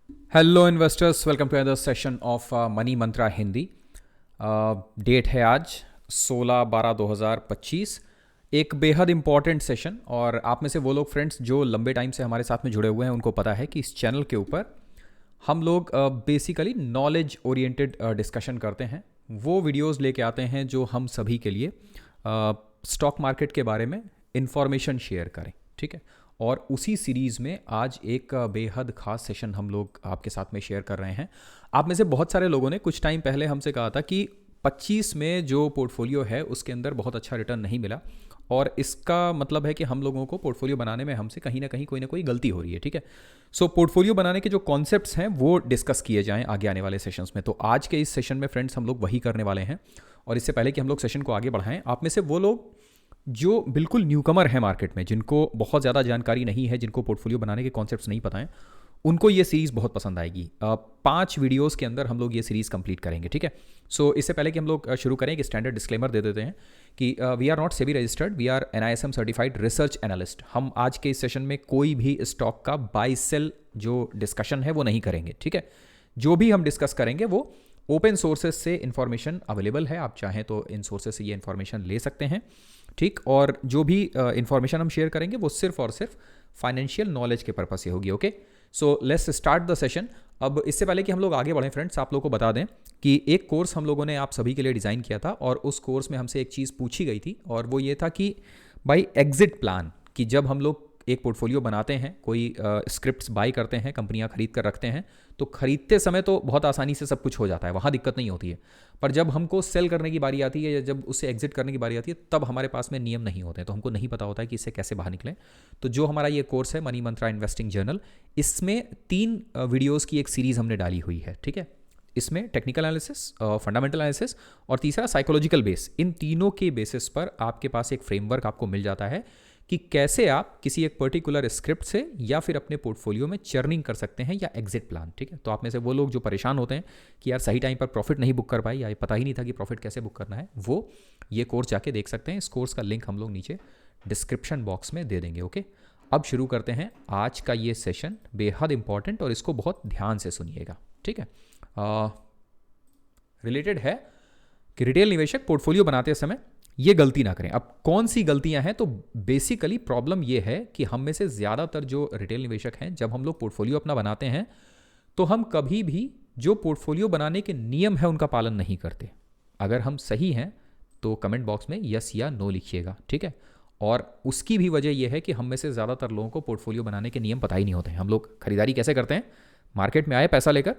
Hello investors, welcome to another session of money Mantra Hindi. Date है आज 16/12/2025। एक बेहद इम्पॉर्टेंट सेशन, और आप में से वो लोग फ्रेंड्स जो लंबे टाइम से हमारे साथ में जुड़े हुए हैं उनको पता है कि इस चैनल के ऊपर हम लोग बेसिकली नॉलेज ओरिएंटेड डिस्कशन करते हैं। वो वीडियोस लेके आते हैं जो हम सभी के लिए स्टॉक मार्केट के बारे में इंफॉर्मेशन शेयर करें, ठीक है। और उसी सीरीज़ में आज एक बेहद ख़ास सेशन हम लोग आपके साथ में शेयर कर रहे हैं। आप में से बहुत सारे लोगों ने कुछ टाइम पहले हमसे कहा था कि 25 में जो पोर्टफोलियो है उसके अंदर बहुत अच्छा रिटर्न नहीं मिला, और इसका मतलब है कि हम लोगों को पोर्टफोलियो बनाने में हमसे कहीं ना कोई गलती हो रही है, ठीक है। सो पोर्टफोलियो बनाने के जो कॉन्सेप्ट्स हैं वो डिस्कस किए जाएं आगे आने वाले सेशंस में। तो आज के इस सेशन में फ्रेंड्स हम लोग वही करने वाले हैं। और इससे पहले कि हम लोग सेशन को आगे बढ़ाएं, आप में से वो लोग जो बिल्कुल न्यूकमर है मार्केट में, जिनको बहुत ज़्यादा जानकारी नहीं है, जिनको पोर्टफोलियो बनाने के कॉन्सेप्ट्स नहीं पता हैं, उनको ये सीरीज़ बहुत पसंद आएगी। 5 वीडियोस के अंदर हम लोग ये सीरीज़ कंप्लीट करेंगे, ठीक है। सो इससे पहले कि हम लोग शुरू करें, एक स्टैंडर्ड डिस्क्लेमर दे देते हैं कि we are not SEBI registered, we are NISM certified research analyst. हम आज के इस सेशन में कोई भी स्टॉक का बाई सेल जो डिस्कशन है वो नहीं करेंगे, ठीक है। जो भी हम डिस्कस करेंगे वो ओपन सोर्सेज से इन्फॉर्मेशन अवेलेबल है, आप चाहें तो इन सोर्सेज से ये इन्फॉर्मेशन ले सकते हैं, ठीक। और जो भी इन्फॉर्मेशन हम शेयर करेंगे वो सिर्फ और सिर्फ फाइनेंशियल नॉलेज के पर्पज से होगी, okay. So let's start the session. अब इससे पहले कि हम लोग आगे बढ़ें फ्रेंड्स, आप लोगों को बता दें कि एक कोर्स हम लोगों ने आप सभी के लिए डिज़ाइन किया था, और उस कोर्स में हमसे एक चीज़ पूछी गई थी, और वो ये था कि भाई एग्जिट प्लान, कि जब हम लोग एक पोर्टफोलियो बनाते हैं, कोई स्क्रिप्ट्स बाय करते हैं, कंपनियां खरीद कर रखते हैं, तो खरीदते समय तो बहुत आसानी से सब कुछ हो जाता है, वहाँ दिक्कत नहीं होती है। पर जब हमको सेल करने की बारी आती है या जब उससे एग्जिट करने की बारी आती है, तब हमारे पास में नियम नहीं होते हैं, तो हमको नहीं पता होता है कि इससे कैसे बाहर निकलें। तो जो हमारा ये कोर्स है मनी मंत्रा इन्वेस्टिंग जर्नल, इसमें 3 वीडियोज़ की एक सीरीज़ हमने डाली हुई है, ठीक है। इसमें टेक्निकल एनालिसिस, फंडामेंटल एनालिसिस और तीसरा साइकोलॉजिकल बेस, इन तीनों के बेसिस पर आपके पास एक फ्रेमवर्क आपको मिल जाता है कि कैसे आप किसी एक पर्टिकुलर स्क्रिप्ट से या फिर अपने पोर्टफोलियो में चर्निंग कर सकते हैं या एग्जिट प्लान, ठीक है। तो आप में से वो लोग जो परेशान होते हैं कि यार सही टाइम पर प्रॉफिट नहीं बुक कर पाए, या पता ही नहीं था कि प्रॉफिट कैसे बुक करना है, वो ये कोर्स जाके देख सकते हैं। इस कोर्स का लिंक हम लोग नीचे डिस्क्रिप्शन बॉक्स में दे देंगे, ओके। अब शुरू करते हैं आज का ये सेशन, बेहद इंपॉर्टेंट, और इसको बहुत ध्यान से सुनिएगा, ठीक है। रिलेटेड है कि रिटेल निवेशक पोर्टफोलियो बनाते समय ये गलती ना करें। अब कौन सी गलतियां हैं, तो बेसिकली प्रॉब्लम ये है कि हम में से ज़्यादातर जो रिटेल निवेशक हैं, जब हम लोग पोर्टफोलियो अपना बनाते हैं तो हम कभी भी जो पोर्टफोलियो बनाने के नियम है उनका पालन नहीं करते। अगर हम सही हैं तो कमेंट बॉक्स में यस या नो लिखिएगा, ठीक है। और उसकी भी वजह यह है कि हम में से ज़्यादातर लोगों को पोर्टफोलियो बनाने के नियम पता ही नहीं होते हैं। हम लोग खरीदारी कैसे करते हैं, मार्केट में आए पैसा लेकर,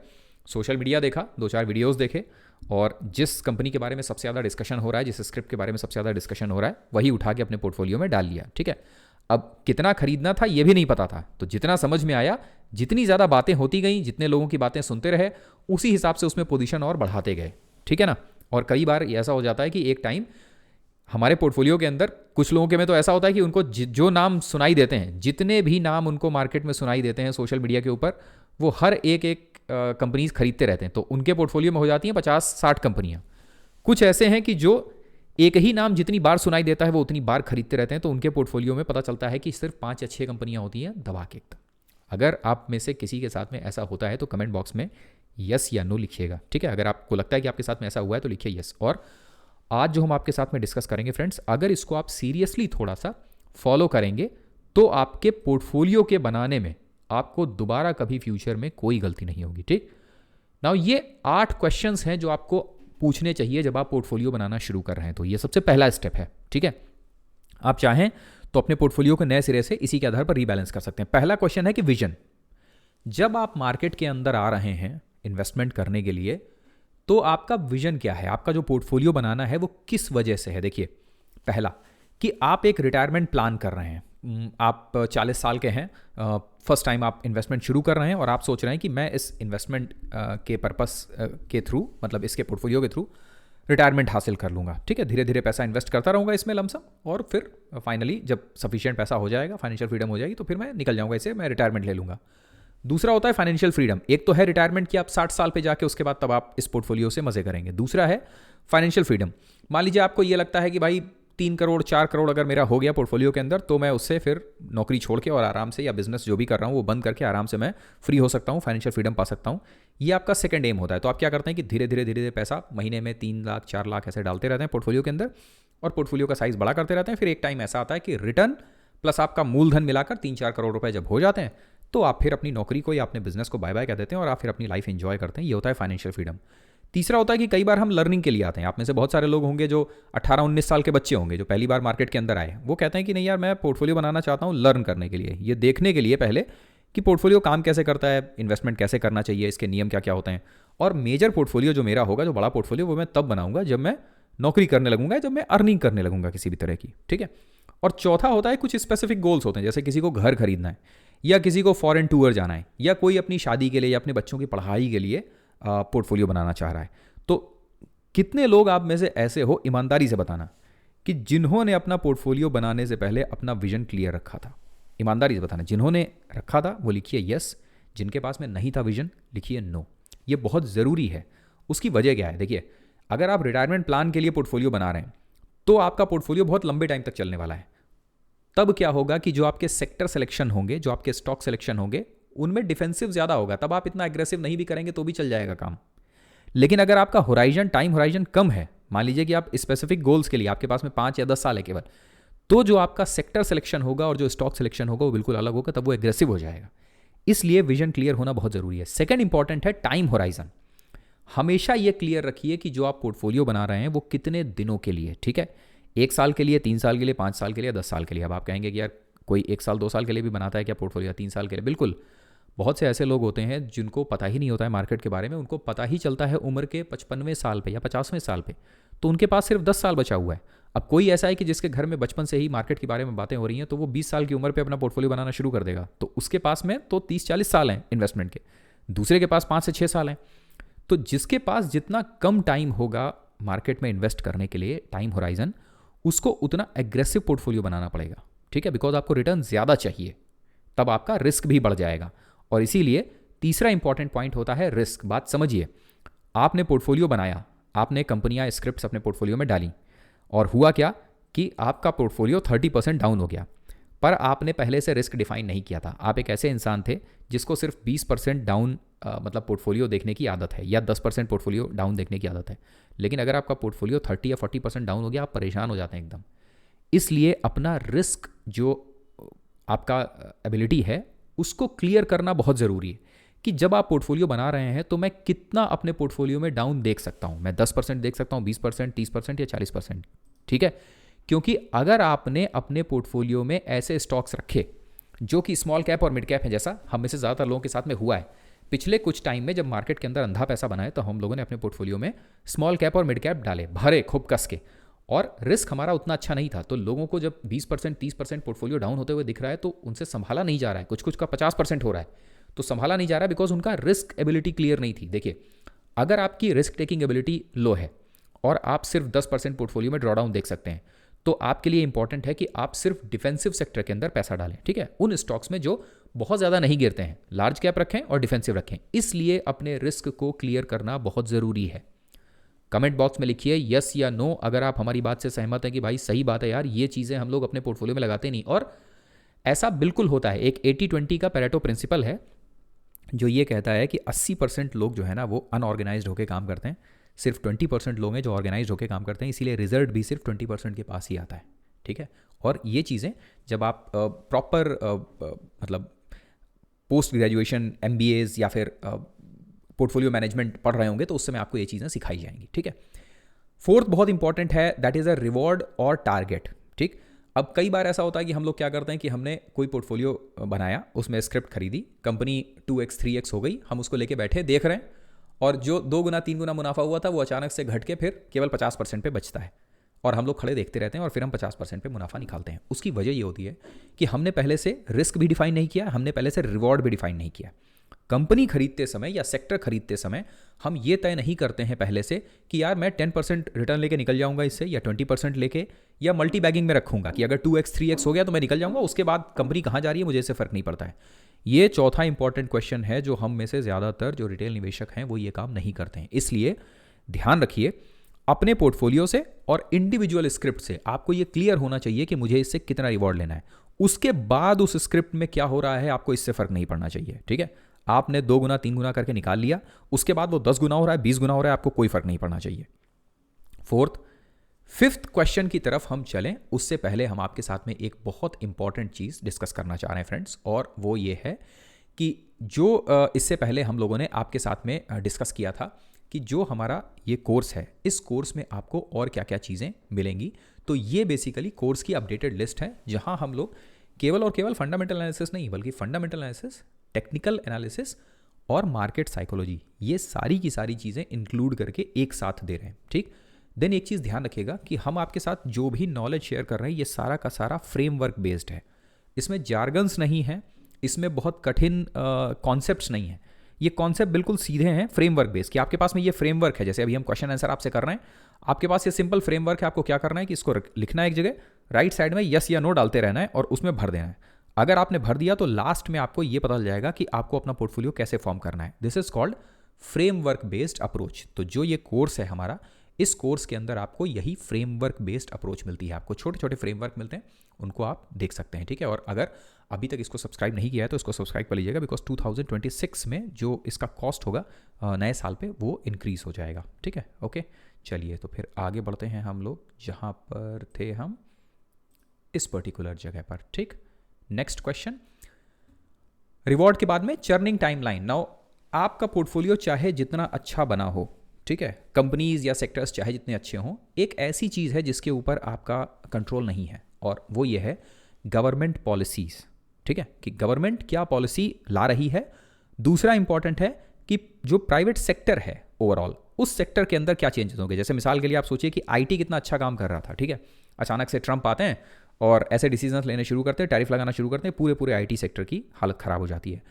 सोशल मीडिया देखा, 2-4 वीडियोस देखे, और जिस कंपनी के बारे में सबसे ज़्यादा डिस्कशन हो रहा है, जिस स्क्रिप्ट के बारे में सबसे ज़्यादा डिस्कशन हो रहा है, वही उठा के अपने पोर्टफोलियो में डाल लिया, ठीक है। अब कितना खरीदना था ये भी नहीं पता था, तो जितना समझ में आया, जितनी ज़्यादा बातें होती गई, जितने लोगों की बातें सुनते रहे, उसी हिसाब से उसमें पोजीशन और बढ़ाते गए, ठीक है ना। और कई बार ऐसा हो जाता है कि एक टाइम हमारे पोर्टफोलियो के अंदर कुछ लोगों के में तो ऐसा होता है कि उनको जो नाम सुनाई देते हैं, जितने भी नाम उनको मार्केट में सुनाई देते हैं सोशल मीडिया के ऊपर, वो हर एक कंपनीज खरीदते रहते हैं। तो उनके पोर्टफोलियो में हो जाती हैं 50-60 कंपनियां। कुछ ऐसे हैं कि जो एक ही नाम जितनी बार सुनाई देता है वो उतनी बार खरीदते रहते हैं, तो उनके पोर्टफोलियो में पता चलता है कि सिर्फ 5 या 6 कंपनियां होती हैं दबा के एकदम। अगर आप में से किसी के साथ में ऐसा होता है तो कमेंट बॉक्स में यस या नो लिखिएगा, ठीक है। अगर आपको लगता है कि आपके साथ में ऐसा हुआ है तो लिखिए यस। और आज जो हम आपके साथ में डिस्कस करेंगे फ्रेंड्स, अगर इसको आप सीरियसली थोड़ा सा फॉलो करेंगे तो आपके पोर्टफोलियो के बनाने में आपको दोबारा कभी फ्यूचर में कोई गलती नहीं होगी, ठीक। नाउ ये 8 क्वेश्चंस हैं जो आपको पूछने चाहिए जब आप पोर्टफोलियो बनाना शुरू कर रहे हैं। तो ये सबसे पहला स्टेप है, ठीक है। आप चाहें तो अपने पोर्टफोलियो को नए सिरे से इसी के आधार पर रीबैलेंस कर सकते हैं। पहला क्वेश्चन है कि विजन। जब आप मार्केट के अंदर आ रहे हैं इन्वेस्टमेंट करने के लिए, तो आपका विजन क्या है, आपका जो पोर्टफोलियो बनाना है वो किस वजह से है। देखिए, पहला कि आप एक रिटायरमेंट प्लान कर रहे हैं, आप 40 साल के हैं, फर्स्ट टाइम आप इन्वेस्टमेंट शुरू कर रहे हैं, और आप सोच रहे हैं कि मैं इस इन्वेस्टमेंट के पर्पस के थ्रू, मतलब इसके पोर्टफोलियो के थ्रू रिटायरमेंट हासिल कर लूँगा, ठीक है। धीरे धीरे पैसा इन्वेस्ट करता रहूँगा इसमें लमसम, और फिर फाइनली जब सफिशिएंट पैसा हो जाएगा, फाइनेंशियल फ्रीडम हो जाएगी, तो फिर मैं निकल जाऊँगा इसे, मैं रिटायरमेंट ले लूँगा। दूसरा होता है फाइनेंशियल फ्रीडम। एक तो है रिटायरमेंट की आप 60 साल पे जाके उसके बाद तब आप इस पोर्टफोलियो से मजे करेंगे। दूसरा है फाइनेंशियल फ्रीडम। मान लीजिए आपको ये लगता है कि भाई 3 करोड़ 4 करोड़ अगर मेरा हो गया पोर्टफोलियो के अंदर, तो मैं उससे फिर नौकरी छोड़ के और आराम से, या बिजनेस जो भी कर रहा हूँ वो बंद करके आराम से मैं फ्री हो सकता हूँ, फाइनेंशियल फ्रीडम पा सकता हूँ। ये आपका सेकंड एम होता है। तो आप क्या करते हैं कि धीरे धीरे धीरे धीरे पैसा महीने में 3 लाख 4 लाख ऐसे डालते रहते हैं पोर्टफोलियो के अंदर, और पोर्टफोलियो का साइज बड़ा करते रहते हैं। फिर एक टाइम ऐसा आता है कि रिटर्न प्लस आपका मूलधन मिलाकर 3-4 करोड़ रुपए जब हो जाते हैं, तो आप फिर अपनी नौकरी को या अपने बिजनेस को बाय बाय कह देते हैं और आप फिर अपनी लाइफ एंजॉय करते हैं। ये होता है फाइनेंशियल फ्रीडम। तीसरा होता है कि कई बार हम लर्निंग के लिए आते हैं। आप में से बहुत सारे लोग होंगे जो 18-19 साल के बच्चे होंगे जो पहली बार मार्केट के अंदर आए, वो कहते हैं कि नहीं यार मैं पोर्टफोलियो बनाना चाहता हूँ लर्न करने के लिए, ये देखने के लिए पहले कि पोर्टफोलियो काम कैसे करता है, इन्वेस्टमेंट कैसे करना चाहिए, इसके नियम क्या क्या होते हैं। और मेजर पोर्टफोलियो जो मेरा होगा, जो बड़ा पोर्टफोलियो, वो मैं तब बनाऊंगा जब मैं नौकरी करने लगूंगा, जब मैं अर्निंग करने लगूंगा किसी भी तरह की, ठीक है। और चौथा होता है कुछ स्पेसिफिक गोल्स होते हैं, जैसे किसी को घर खरीदना है, या किसी को फॉरेन टूर जाना है, या कोई अपनी शादी के लिए या अपने बच्चों की पढ़ाई के लिए पोर्टफोलियो बनाना चाह रहा है। तो कितने लोग आप में से ऐसे हो, ईमानदारी से बताना, कि जिन्होंने अपना पोर्टफोलियो बनाने से पहले अपना विजन क्लियर रखा था? ईमानदारी से बताना। जिन्होंने रखा था वो लिखिए यस, जिनके पास में नहीं था विजन लिखिए नो। ये बहुत ज़रूरी है। उसकी वजह क्या है? देखिए, अगर आप रिटायरमेंट प्लान के लिए पोर्टफोलियो बना रहे हैं तो आपका पोर्टफोलियो बहुत लंबे टाइम तक चलने वाला है। तब क्या होगा कि जो आपके सेक्टर सिलेक्शन होंगे, जो आपके स्टॉक सिलेक्शन होंगे, उनमें डिफेंसिव ज़्यादा होगा, तब आप इतना एग्रेसिव नहीं भी करेंगे तो भी चल जाएगा काम। लेकिन अगर आपका होराइजन, टाइम होराइजन कम है, मान लीजिए कि आप स्पेसिफिक गोल्स के लिए आपके पास में 5 या 10 साल है केवल, तो जो आपका सेक्टर सिलेक्शन होगा और जो स्टॉक सिलेक्शन होगा वो बिल्कुल अलग होगा, तब वो एग्रेसिव हो जाएगा। इसलिए विजन क्लियर होना बहुत ज़रूरी है। सेकंड इंपॉर्टेंट है टाइम होराइजन। हमेशा ये क्लियर रखिए कि जो आप पोर्टफोलियो बना रहे हैं वो कितने दिनों के लिए, ठीक है। 1 साल के लिए, 3 साल के लिए, 5 साल के लिए, 10 साल के लिए। अब आप कहेंगे कि यार कोई 1 साल 2 साल के लिए भी बनाता है क्या पोर्टफोलियो, 3 साल के लिए? बिल्कुल। बहुत से ऐसे लोग होते हैं जिनको पता ही नहीं होता है मार्केट के बारे में, उनको पता ही चलता है उम्र के 55वें साल पे या 50वें साल पे, तो उनके पास सिर्फ 10 साल बचा हुआ है। अब कोई ऐसा है कि जिसके घर में बचपन से ही मार्केट के बारे में बातें हो रही हैं, तो वो 20 साल की उम्र पे अपना पोर्टफोलियो बनाना शुरू कर देगा, तो उसके पास में तो 30-40 साल हैं इन्वेस्टमेंट के, दूसरे के पास 5 से 6 साल हैं। तो जिसके पास जितना कम टाइम होगा मार्केट में इन्वेस्ट करने के लिए, टाइम होराइजन, उसको उतना एग्रेसिव पोर्टफोलियो बनाना पड़ेगा, ठीक है, बिकॉज आपको रिटर्न ज़्यादा चाहिए, तब आपका रिस्क भी बढ़ जाएगा। और इसीलिए तीसरा इंपॉर्टेंट पॉइंट होता है रिस्क। बात समझिए, आपने पोर्टफोलियो बनाया, आपने कंपनियां स्क्रिप्ट्स अपने पोर्टफोलियो में डाली, और हुआ क्या कि आपका पोर्टफोलियो 30% डाउन हो गया, पर आपने पहले से रिस्क डिफाइन नहीं किया था। आप एक ऐसे इंसान थे जिसको सिर्फ 20% डाउन मतलब पोर्टफोलियो देखने की आदत है, या 10% पोर्टफोलियो डाउन देखने की आदत है। लेकिन अगर आपका पोर्टफोलियो 30 या 40% डाउन हो गया, आप परेशान हो जाते हैं एकदम। इसलिए अपना रिस्क, जो आपका एबिलिटी है, उसको क्लियर करना बहुत ज़रूरी है कि जब आप पोर्टफोलियो बना रहे हैं तो मैं कितना अपने पोर्टफोलियो में डाउन देख सकता हूँ। मैं 10% देख सकता हूँ, 20%, 30% या 40%, ठीक है। क्योंकि अगर आपने अपने पोर्टफोलियो में ऐसे स्टॉक्स रखे जो कि स्मॉल कैप और मिड कैप हैं, जैसा हम में से ज़्यादातर लोगों के साथ में हुआ है पिछले कुछ टाइम में, जब मार्केट के अंदर अंधा पैसा बना है, तो हम लोगों ने अपने पोर्टफोलियो में स्मॉल कैप और मिड कैप डाले, भरे खूब कस के, और रिस्क हमारा उतना अच्छा नहीं था। तो लोगों को जब 20%, 30% पोर्टफोलियो डाउन होते हुए दिख रहा है तो उनसे संभाला नहीं जा रहा है, कुछ कुछ का 50% हो रहा है, तो संभाला नहीं जा रहा है बिकॉज उनका रिस्क एबिलिटी क्लियर नहीं थी। देखिए, अगर आपकी रिस्क टेकिंग एबिलिटी लो है और आप सिर्फ 10% पोर्टफोलियो में ड्रॉडाउन देख सकते हैं, तो आपके लिए इंपॉर्टेंट है कि आप सिर्फ डिफेंसिव सेक्टर के अंदर पैसा डालें, ठीक है, उन स्टॉक्स में जो बहुत ज़्यादा नहीं गिरते हैं, लार्ज कैप रखें और डिफेंसिव रखें। इसलिए अपने रिस्क को क्लियर करना बहुत ज़रूरी है। कमेंट बॉक्स में लिखिए यस या नो अगर आप हमारी बात से सहमत हैं कि भाई सही बात है यार, ये चीज़ें हम लोग अपने पोर्टफोलियो में लगाते नहीं। और ऐसा बिल्कुल होता है। एक 80-20 का पैरेटो प्रिंसिपल है जो ये कहता है कि 80% लोग जो है ना वो अनऑर्गेनाइज्ड होकर काम करते हैं, सिर्फ 20% लोग हैं जो ऑर्गेनाइज्ड होकर काम करते हैं, इसीलिए रिजल्ट भी सिर्फ 20% के पास ही आता है, ठीक है। और ये चीज़ें जब आप प्रॉपर मतलब पोस्ट ग्रेजुएशन MBAs या फिर पोर्टफोलियो मैनेजमेंट पढ़ रहे होंगे तो उस समय आपको ये चीज़ें सिखाई जाएंगी, ठीक है। फोर्थ बहुत इंपॉर्टेंट है, दैट इज़ अ रिवॉर्ड और टारगेट, ठीक। अब कई बार ऐसा होता है कि हम लोग क्या करते हैं कि हमने कोई पोर्टफोलियो बनाया, उसमें स्क्रिप्ट खरीदी, कंपनी 2x 3x हो गई, हम उसको लेके बैठे देख रहे हैं, और जो 2 गुना 3 गुना मुनाफा हुआ था वो अचानक से घट के फिर केवल 50% पे बचता है, और हम लोग खड़े देखते रहते हैं और फिर हम 50% पे मुनाफा निकालते हैं। उसकी वजह ये होती है कि हमने पहले से रिस्क भी डिफाइन नहीं किया, हमने पहले से रिवॉर्ड भी डिफाइन नहीं किया। कंपनी खरीदते समय या सेक्टर खरीदते समय हम ये तय नहीं करते हैं पहले से कि यार मैं 10% रिटर्न लेके निकल जाऊंगा इससे, या 20% लेके, या मल्टी बैगिंग में रखूंगा कि अगर 2x 3x हो गया तो मैं निकल जाऊंगा, उसके बाद कंपनी कहाँ जा रही है मुझे इससे फर्क नहीं पड़ता है। ये चौथा इंपॉर्टेंट क्वेश्चन है जो हम में से ज़्यादातर जो रिटेल निवेशक हैं वो ये काम नहीं करते हैं। इसलिए ध्यान रखिए, अपने पोर्टफोलियो से और इंडिविजुअल स्क्रिप्ट से आपको ये क्लियर होना चाहिए कि मुझे इससे कितना रिवॉर्ड लेना है। उसके बाद उस स्क्रिप्ट में क्या हो रहा है आपको इससे फर्क नहीं पड़ना चाहिए, ठीक है। आपने 2 गुना 3 गुना करके निकाल लिया, उसके बाद वो 10 गुना हो रहा है 20 गुना हो रहा है, आपको कोई फर्क नहीं पड़ना चाहिए। फिफ्थ क्वेश्चन की तरफ हम चलें उससे पहले हम आपके साथ में एक बहुत इंपॉर्टेंट चीज़ डिस्कस करना चाह रहे हैं फ्रेंड्स, और वो ये है कि जो इससे पहले हम लोगों ने आपके साथ में डिस्कस किया था कि जो हमारा ये कोर्स है, इस कोर्स में आपको और क्या क्या चीज़ें मिलेंगी। तो ये बेसिकली कोर्स की अपडेटेड लिस्ट है, जहां हम लोग केवल और केवल फंडामेंटल एनालिसिस नहीं बल्कि फंडामेंटल एनालिसिस, टेक्निकल एनालिसिस और मार्केट साइकोलॉजी, ये सारी की सारी चीज़ें इंक्लूड करके एक साथ दे रहे हैं, ठीक। देन एक चीज़ ध्यान रखिएगा कि हम आपके साथ जो भी नॉलेज शेयर कर रहे हैं ये सारा का सारा फ्रेमवर्क बेस्ड है। इसमें जार्गन्स नहीं है, इसमें बहुत कठिन कॉन्सेप्ट्स नहीं है। ये कॉन्सेप्ट बिल्कुल सीधे हैं फ्रेमवर्क बेस्ड, कि आपके पास में ये फ्रेमवर्क है। जैसे अभी हम क्वेश्चन आंसर आपसे कर रहे हैं, आपके पास ये सिंपल फ्रेमवर्क है। आपको क्या करना है कि इसको लिखना है एक जगह, राइट साइड में यस या नो डालते रहना है और उसमें भर देना है। अगर आपने भर दिया तो लास्ट में आपको ये पता चल जाएगा कि आपको अपना पोर्टफोलियो कैसे फॉर्म करना है। This is called framework based approach. तो जो ये कोर्स है हमारा, इस कोर्स के अंदर आपको यही फ्रेमवर्क बेस्ड अप्रोच मिलती है। आपको छोटे छोटे फ्रेमवर्क मिलते हैं, उनको आप देख सकते हैं, ठीक है। और अगर अभी तक इसको सब्सक्राइब नहीं किया है तो इसको सब्सक्राइब कर लीजिएगा, बिकॉज 2026 में जो इसका कॉस्ट होगा नए साल पे वो इंक्रीज हो जाएगा, ठीक है। ओके, चलिए तो फिर आगे बढ़ते हैं हम लोग जहाँ पर थे हम, इस पर्टिकुलर जगह पर, ठीक। नेक्स्ट क्वेश्चन, रिवॉर्ड के बाद में चर्निंग टाइमलाइन। नाउ आपका पोर्टफोलियो चाहे जितना अच्छा बना हो, ठीक है, कंपनीज या सेक्टर्स चाहे जितने अच्छे हों, एक ऐसी चीज़ है जिसके ऊपर आपका कंट्रोल नहीं है, और वो ये है गवर्नमेंट पॉलिसीज़, ठीक है, कि गवर्नमेंट क्या पॉलिसी ला रही है। दूसरा इंपॉर्टेंट है कि जो प्राइवेट सेक्टर है ओवरऑल, उस सेक्टर के अंदर क्या चेंजेस होंगे। जैसे मिसाल के लिए आप सोचिए कि आईटी कितना अच्छा काम कर रहा था, ठीक है, अचानक से ट्रंप आते हैं और ऐसे डिसीजन लेने शुरू करते हैं, टैरिफ लगाना शुरू करते हैं, पूरे आईटी सेक्टर की हालत ख़राब हो जाती है।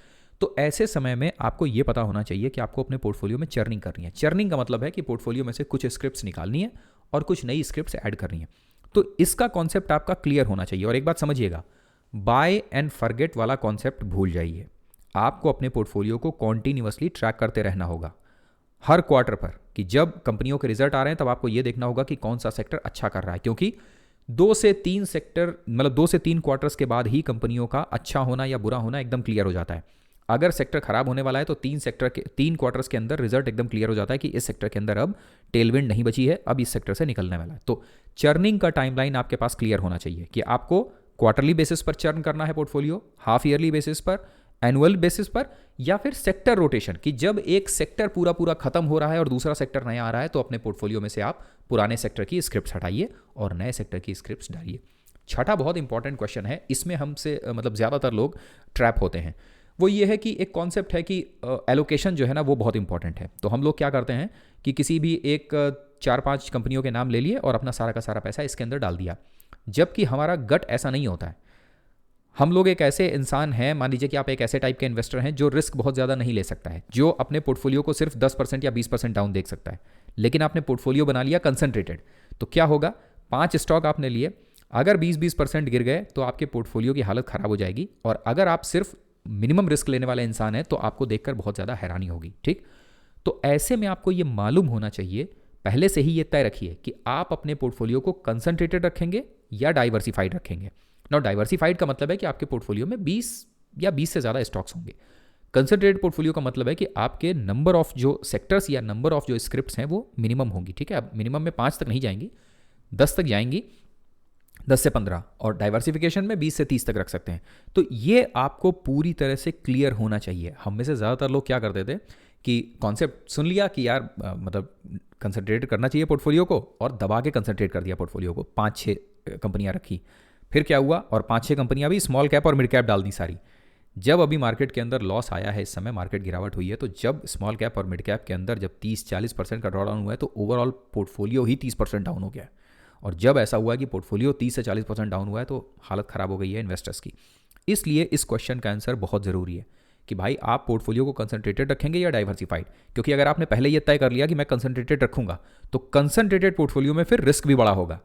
तो ऐसे समय में आपको ये पता होना चाहिए कि आपको अपने पोर्टफोलियो में चर्निंग करनी है। चर्निंग का मतलब है कि पोर्टफोलियो में से कुछ स्क्रिप्ट्स निकालनी है और कुछ नई स्क्रिप्ट्स ऐड करनी है। तो इसका कॉन्सेप्ट आपका क्लियर होना चाहिए। और एक बात समझिएगा, बाय एंड फॉरगेट वाला कॉन्सेप्ट भूल जाइए। आपको अपने पोर्टफोलियो को कॉन्टिन्यूअसली ट्रैक करते रहना होगा हर क्वार्टर पर, कि जब कंपनियों के रिजल्ट आ रहे हैं तब आपको ये देखना होगा कि कौन सा सेक्टर अच्छा कर रहा है, क्योंकि 2 से 3 सेक्टर, मतलब 2 से 3 क्वार्टर्स के बाद ही कंपनियों का अच्छा होना या बुरा होना एकदम क्लियर हो जाता है। अगर सेक्टर खराब होने वाला है तो 3 क्वार्टर्स के अंदर रिजल्ट एकदम क्लियर हो जाता है कि इस सेक्टर के अंदर अब टेलविंड नहीं बची है, अब इस सेक्टर से निकलने वाला है। तो चर्निंग का टाइमलाइन आपके पास क्लियर होना चाहिए कि आपको क्वार्टरली बेसिस पर चर्न करना है पोर्टफोलियो, हाफ ईयरली बेसिस पर, एनुअल बेसिस पर, या फिर सेक्टर रोटेशन, कि जब एक सेक्टर पूरा खत्म हो रहा है और दूसरा सेक्टर नया आ रहा है तो अपने पोर्टफोलियो में से आप पुराने सेक्टर की स्क्रिप्ट्स हटाइए और नए सेक्टर की स्क्रिप्ट्स डालिए। छठा बहुत इंपॉर्टेंट क्वेश्चन है, इसमें हमसे मतलब ज़्यादातर लोग ट्रैप होते हैं। वो ये है कि एक कॉन्सेप्ट है कि एलोकेशन जो है ना वो बहुत इंपॉर्टेंट है। तो हम लोग क्या करते हैं कि किसी भी एक 4-5 कंपनियों के नाम ले लिए और अपना सारा का सारा पैसा इसके अंदर डाल दिया, जबकि हमारा गट ऐसा नहीं होता है। हम लोग एक ऐसे इंसान हैं, मान लीजिए कि आप एक ऐसे टाइप के इन्वेस्टर हैं जो रिस्क बहुत ज़्यादा नहीं ले सकता है, जो अपने पोर्टफोलियो को सिर्फ 10% या 20% डाउन देख सकता है, लेकिन आपने पोर्टफोलियो बना लिया कंसंट्रेटेड। तो क्या होगा, 5 स्टॉक आपने लिए, अगर 20% गिर गए तो आपके पोर्टफोलियो की हालत ख़राब हो जाएगी। और अगर आप सिर्फ मिनिमम रिस्क लेने वाले इंसान हैं तो आपको देखकर बहुत ज़्यादा हैरानी होगी, ठीक। तो ऐसे में आपको ये मालूम होना चाहिए, पहले से ही ये तय रखिए कि आप अपने पोर्टफोलियो को कंसंट्रेटेड रखेंगे या डाइवर्सिफाइड रखेंगे। नाउ डाइवर्सिफाइड का मतलब है कि आपके पोर्टफोलियो में 20 या 20 से ज़्यादा स्टॉक्स होंगे। कंसंट्रेटेड पोर्टफोलियो का मतलब है कि आपके नंबर ऑफ जो सेक्टर्स या नंबर ऑफ जो स्क्रिप्ट्स हैं वो मिनिमम होंगी, ठीक है। अब मिनिमम में 5 तक नहीं जाएंगी, 10 तक जाएंगी, 10 से 15, और डाइवर्सिफिकेशन में 20 से 30 तक रख सकते हैं। तो ये आपको पूरी तरह से क्लियर होना चाहिए। हम में से ज़्यादातर लोग क्या करते थे कि कॉन्सेप्ट सुन लिया कि यार मतलब कंसंट्रेट करना चाहिए पोर्टफोलियो को, और दबा के कंसंट्रेट कर दिया पोर्टफोलियो को, 5-6 कंपनियां रखी। फिर क्या हुआ, और 5-6 कंपनियां भी स्मॉल कैप और मिड कैप डाल दी सारी। जब अभी मार्केट के अंदर लॉस आया है, इस समय मार्केट गिरावट हुई है, तो जब स्मॉल कैप और मिड कैप के अंदर जब 30-40% का ड्रॉ डाउन हुआ है तो ओवरऑल पोर्टफोलियो ही 30% डाउन हो गया है। और जब ऐसा हुआ है कि पोर्टफोलियो 30 से 40% डाउन हुआ है तो हालत ख़राब हो गई है इन्वेस्टर्स की। इसलिए इस क्वेश्चन का आंसर बहुत ज़रूरी है कि भाई आप पोर्टफोलियो को कंसंट्रेटेड रखेंगे या डाइवर्सिफाइड। क्योंकि अगर आपने पहले ये तय कर लिया कि मैं कंसंट्रेटेड रखूंगा तो कंसंट्रेटेड पोर्टफोलियो में फिर रिस्क भी बड़ा होगा।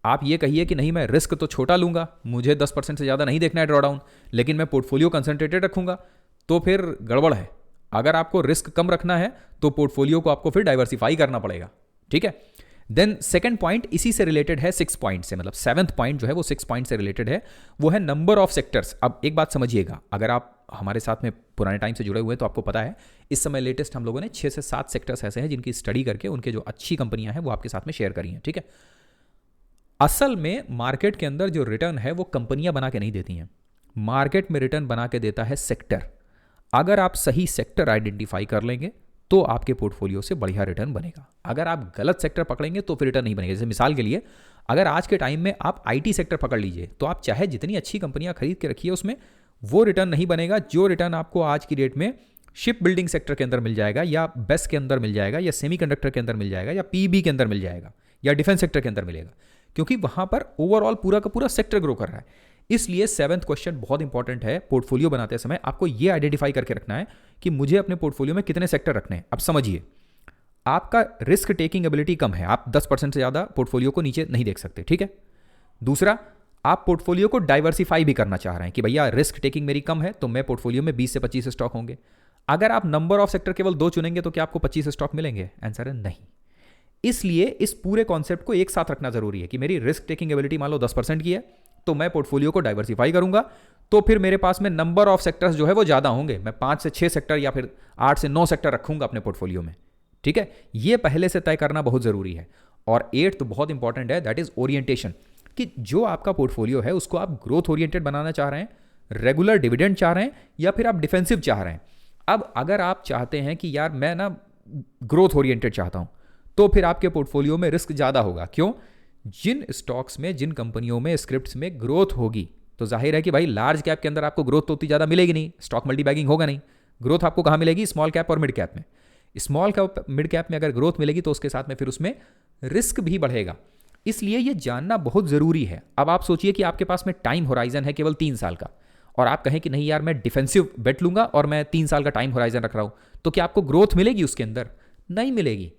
आप ये कहिए कि नहीं मैं रिस्क तो छोटा लूंगा, मुझे 10% से ज़्यादा नहीं देखना है ड्रॉडाउन, लेकिन मैं पोर्टफोलियो कंसंट्रेटेड रखूंगा, तो फिर गड़बड़ है। अगर आपको रिस्क कम रखना है तो पोर्टफोलियो को आपको फिर डाइवर्सिफाई करना पड़ेगा, ठीक है। देन सेकंड पॉइंट इसी से रिलेटेड है 6 पॉइंट से, मतलब 7th पॉइंट जो है वो 6 पॉइंट से रिलेटेड है, वो है नंबर ऑफ सेक्टर्स। अब एक बात समझिएगा, अगर आप हमारे साथ में पुराने टाइम से जुड़े हुए हैं तो आपको पता है इस समय लेटेस्ट हम लोगों ने 6 से 7 सेक्टर्स ऐसे हैं जिनकी स्टडी करके उनके जो अच्छी कंपनियां हैं वो आपके साथ में शेयर करी हैं, ठीक है। असल में मार्केट के अंदर जो रिटर्न है वो कंपनियां बना के नहीं देती हैं, मार्केट में रिटर्न बना के देता है सेक्टर। अगर आप सही सेक्टर आइडेंटिफाई कर लेंगे तो आपके पोर्टफोलियो से बढ़िया रिटर्न बनेगा। अगर आप गलत सेक्टर पकड़ेंगे तो फिर रिटर्न नहीं बनेगा। जैसे मिसाल के लिए अगर आज के टाइम में आप आईटी सेक्टर पकड़ लीजिए तो आप चाहे जितनी अच्छी कंपनियां खरीद के रखिए उसमें वो रिटर्न नहीं बनेगा जो रिटर्न आपको आज की डेट में शिप बिल्डिंग सेक्टर के अंदर मिल जाएगा, या बेस के अंदर मिल जाएगा, या सेमीकंडक्टर के अंदर मिल जाएगा, या पीबी के अंदर मिल जाएगा, या डिफेंस सेक्टर के अंदर मिलेगा, क्योंकि वहां पर ओवरऑल पूरा का पूरा सेक्टर ग्रो कर रहा है। इसलिए 7th क्वेश्चन बहुत इंपॉर्टेंट है। पोर्टफोलियो बनाते समय आपको यह आइडेंटिफाई करके रखना है कि मुझे अपने पोर्टफोलियो में कितने सेक्टर रखने हैं। अब समझिए, आपका रिस्क टेकिंग एबिलिटी कम है, आप 10% से ज़्यादा पोर्टफोलियो को नीचे नहीं देख सकते, ठीक है। दूसरा, आप पोर्टफोलियो को डाइवर्सिफाई भी करना चाह रहे हैं कि भैया रिस्क टेकिंग मेरी कम है तो मैं पोर्टफोलियो में 20 से 25 स्टॉक होंगे। अगर आप नंबर ऑफ सेक्टर केवल 2 चुनेंगे तो क्या आपको 25 स्टॉक मिलेंगे? आंसर है नहीं। इसलिए इस पूरे कॉन्सेप्ट को एक साथ रखना जरूरी है कि मेरी रिस्क टेकिंग एबिलिटी मान लो 10% की है तो मैं पोर्टफोलियो को डाइवर्सिफाई करूंगा, तो फिर मेरे पास में नंबर ऑफ सेक्टर्स जो है वो ज्यादा होंगे, मैं 5 से 6 सेक्टर या फिर 8 से 9 सेक्टर रखूंगा अपने पोर्टफोलियो में, ठीक है। ये पहले से तय करना बहुत जरूरी है। और 8th तो बहुत इंपॉर्टेंट है, दैट इज ओरिएंटेशन, कि जो आपका पोर्टफोलियो है उसको आप ग्रोथ ओरिएंटेड बनाना चाह रहे हैं, रेगुलर डिविडेंड चाह रहे हैं, या फिर आप डिफेंसिव चाह रहे हैं। अब अगर आप चाहते हैं कि यार मैं ना ग्रोथ ओरिएंटेड चाहता हूं तो फिर आपके पोर्टफोलियो में रिस्क ज्यादा होगा। क्यों? जिन स्टॉक्स में, जिन कंपनियों में, स्क्रिप्ट्स में ग्रोथ होगी तो जाहिर है कि भाई लार्ज कैप के अंदर आपको ग्रोथ तो उतनी ज़्यादा मिलेगी नहीं, स्टॉक मल्टीबैगिंग होगा नहीं। ग्रोथ आपको कहाँ मिलेगी? स्मॉल कैप और मिड कैप में। स्मॉल कैप मिड कैप में अगर ग्रोथ मिलेगी तो उसके साथ में फिर उसमें रिस्क भी बढ़ेगा। इसलिए ये जानना बहुत ज़रूरी है। अब आप सोचिए कि आपके पास में टाइम होराइजन है केवल 3 साल का, और आप कहें कि नहीं यार मैं डिफेंसिव बेट लूंगा और मैं 3 साल का टाइम होराइजन रख रहा हूं, तो क्या आपको ग्रोथ मिलेगी उसके अंदर? नहीं मिलेगी।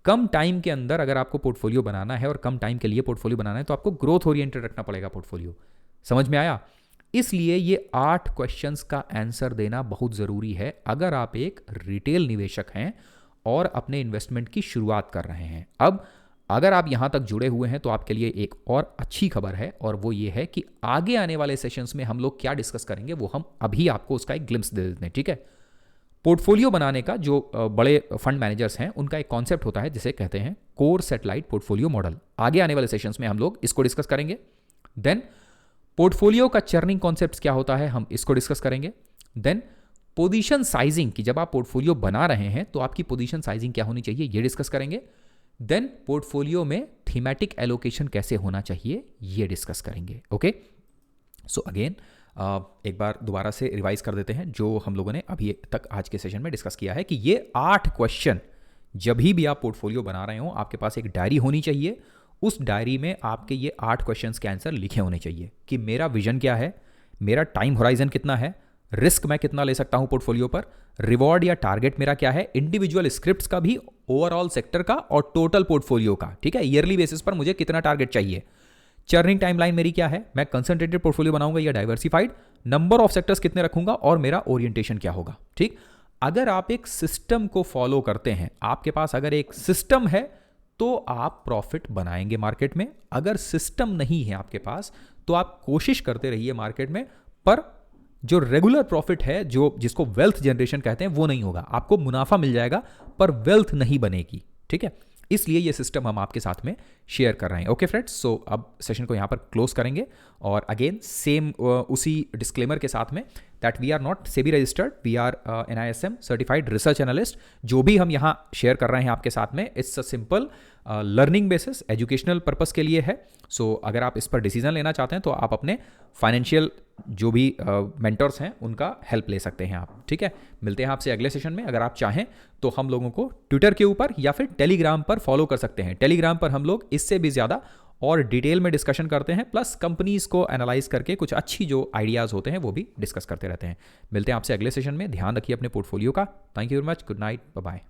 कम टाइम के अंदर अगर आपको पोर्टफोलियो बनाना है और कम टाइम के लिए पोर्टफोलियो बनाना है तो आपको ग्रोथ ओरिएंटेड रखना पड़ेगा पोर्टफोलियो। समझ में आया? इसलिए ये 8 क्वेश्चंस का आंसर देना बहुत ज़रूरी है अगर आप एक रिटेल निवेशक हैं और अपने इन्वेस्टमेंट की शुरुआत कर रहे हैं। अब अगर आप यहाँ तक जुड़े हुए हैं तो आपके लिए एक और अच्छी खबर है, और वो ये है कि आगे आने वाले सेशंस में हम लोग क्या डिस्कस करेंगे वो हम अभी आपको उसका एक ग्लिम्स दे देते हैं, ठीक है। पोर्टफोलियो बनाने का जो बड़े फंड मैनेजर्स हैं उनका एक कॉन्सेप्ट होता है जिसे कहते हैं कोर सैटेलाइट पोर्टफोलियो मॉडल। आगे आने वाले सेशंस में हम लोग इसको डिस्कस करेंगे। देन पोर्टफोलियो का चर्निंग कॉन्सेप्ट क्या होता है हम इसको डिस्कस करेंगे। देन पोजीशन साइजिंग, कि जब आप पोर्टफोलियो बना रहे हैं तो आपकी पोजीशन साइजिंग क्या होनी चाहिए ये डिस्कस करेंगे। देन पोर्टफोलियो में थीमेटिक एलोकेशन कैसे होना चाहिए ये डिस्कस करेंगे। ओके, सो अगेन एक बार दोबारा से रिवाइज कर देते हैं जो हम लोगों ने अभी तक आज के सेशन में डिस्कस किया है कि ये 8 क्वेश्चन जब भी आप पोर्टफोलियो बना रहे हो आपके पास एक डायरी होनी चाहिए। उस डायरी में आपके ये 8 क्वेश्चंस के आंसर लिखे होने चाहिए कि मेरा विजन क्या है, मेरा टाइम होराइजन कितना है, रिस्क मैं कितना ले सकता हूं पोर्टफोलियो पर, रिवॉर्ड या टारगेट मेरा क्या है, इंडिविजुअल स्क्रिप्ट्स का भी, ओवरऑल सेक्टर का और टोटल पोर्टफोलियो का, ठीक है। ईयरली बेसिस पर मुझे कितना टारगेट चाहिए, चर्निंग टाइमलाइन मेरी क्या है, मैं कंसंट्रेटेड पोर्टफोलियो बनाऊंगा या डाइवर्सिफाइड, नंबर ऑफ सेक्टर्स कितने रखूंगा, और मेरा ओरिएंटेशन क्या होगा, ठीक। अगर आप एक सिस्टम को फॉलो करते हैं, आपके पास अगर एक सिस्टम है तो आप प्रॉफिट बनाएंगे मार्केट में। अगर सिस्टम नहीं है आपके पास तो आप कोशिश करते रहिए मार्केट में, पर जो रेगुलर प्रॉफिट है, जो जिसको वेल्थ जनरेशन कहते हैं, वो नहीं होगा। आपको मुनाफा मिल जाएगा पर वेल्थ नहीं बनेगी, ठीक है। इसलिए ये सिस्टम हम आपके साथ में शेयर कर रहे हैं। ओके फ्रेंड्स, सो अब सेशन को यहाँ पर क्लोज करेंगे और अगेन सेम उसी डिस्क्लेमर के साथ में that we are not SEBI registered, we are NISM certified research analyst. जो भी हम यहाँ शेयर कर रहे हैं आपके साथ में it's a simple learning basis, educational purpose के लिए है। सो अगर आप इस पर डिसीजन लेना चाहते हैं तो आप अपने फाइनेंशियल जो भी मेंटर्स हैं उनका हेल्प ले सकते हैं आप, ठीक है। मिलते हैं आपसे अगले सेशन में। अगर आप चाहें तो हम लोगों को ट्विटर के ऊपर या फिर टेलीग्राम पर फॉलो कर सकते हैं। टेलीग्राम पर हम लोग इससे भी ज़्यादा और डिटेल में डिस्कशन करते हैं, प्लस कंपनीज को एनालाइज करके कुछ अच्छी जो आइडियाज़ होते हैं वो भी डिस्कस करते रहते हैं। मिलते हैं आपसे अगले सेशन में। ध्यान रखिए अपने पोर्टफोलियो का। Thank you very much, good night, bye bye.